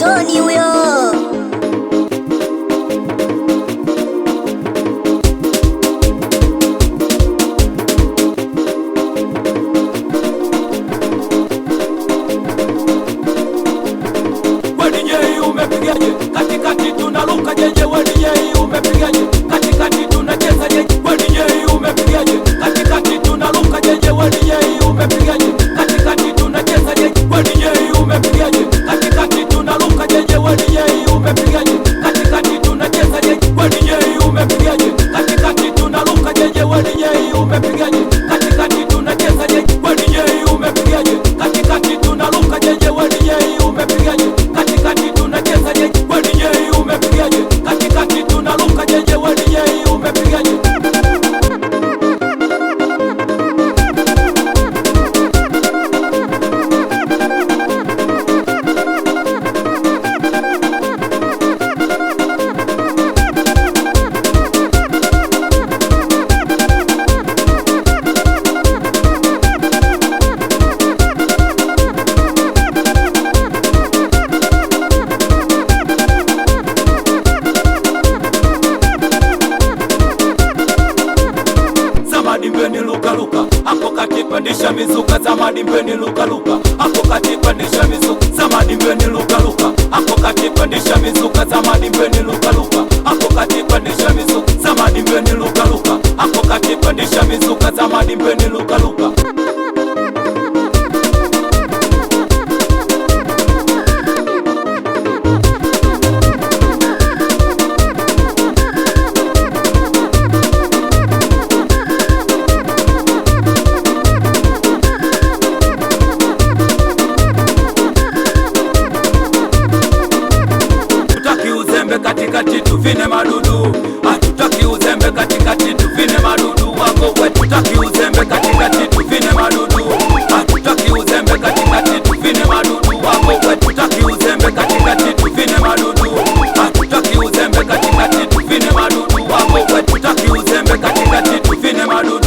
Tony huyo. Umepigaje katikati tunaruka jeje, we DJ umepigaje katikati tunacheza jeje, we DJ umepigaje katikati tunaruka jeje, we DJ umepigaje katikati tunacheza jeje, we DJ umepigaje katikati tunaruka jeje, we DJ umepigaje katikati tunacheza jeje, we DJ umepigaje katikati tunaruka jeje, we DJ umepigaje katikati tunacheza jeje, we DJ umepigaje katikati tunaruka jeje, we DJ umepigaje katikati tunacheza jeje, we DJ umepigaje katikati tunaruka jeje, we DJ umepigaje. Dimbeni luka luka, hapo kati pandisha mizuka. Zama dimbeni luka luka, hapo kati pandisha mizuka. Zama dimbeni luka luka, hapo kati pandisha mizuka. Zama dimbeni luka luka, hapo kati pandisha mizuka. Zama dimbeni luka luka, hapo kati pandisha mizuka. Zama dimbeni luka luka. Katikati tuvine madudu, hatutaki uzembe katikati tuvine madudu. Wako wetu tutaki uzembe katikati tuvine madudu, hatutaki uzembe katikati tuvine madudu. Wako wetu tutaki uzembe katikati tuvine madudu, hatutaki uzembe katikati tuvine madudu. Wako wetu tutaki uzembe katikati tuvine madudu.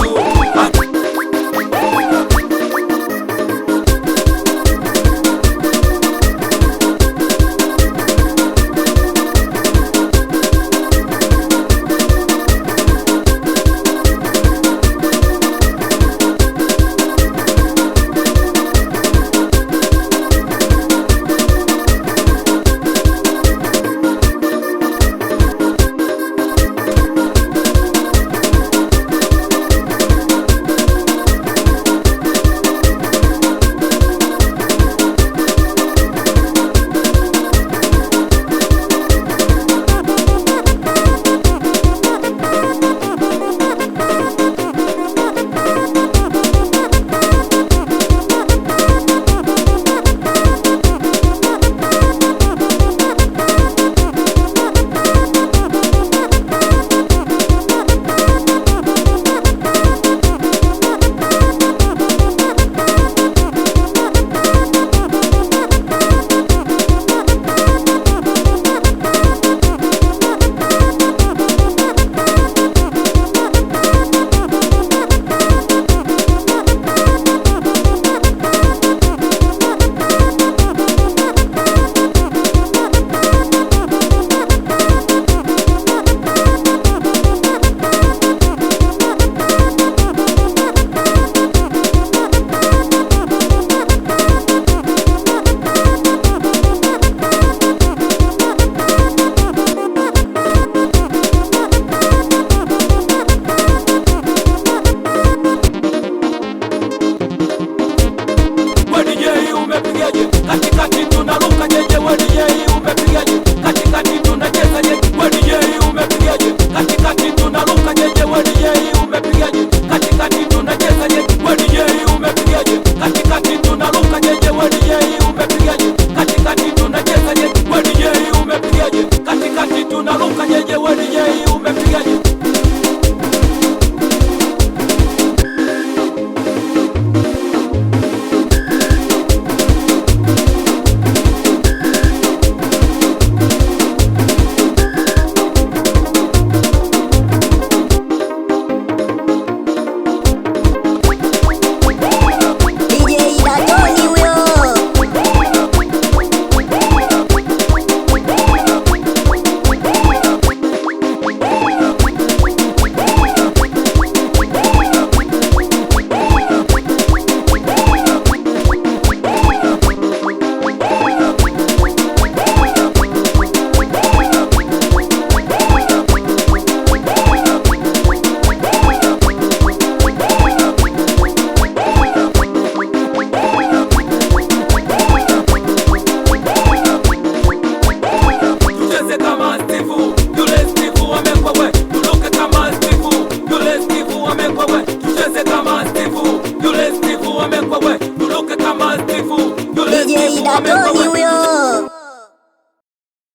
Katikati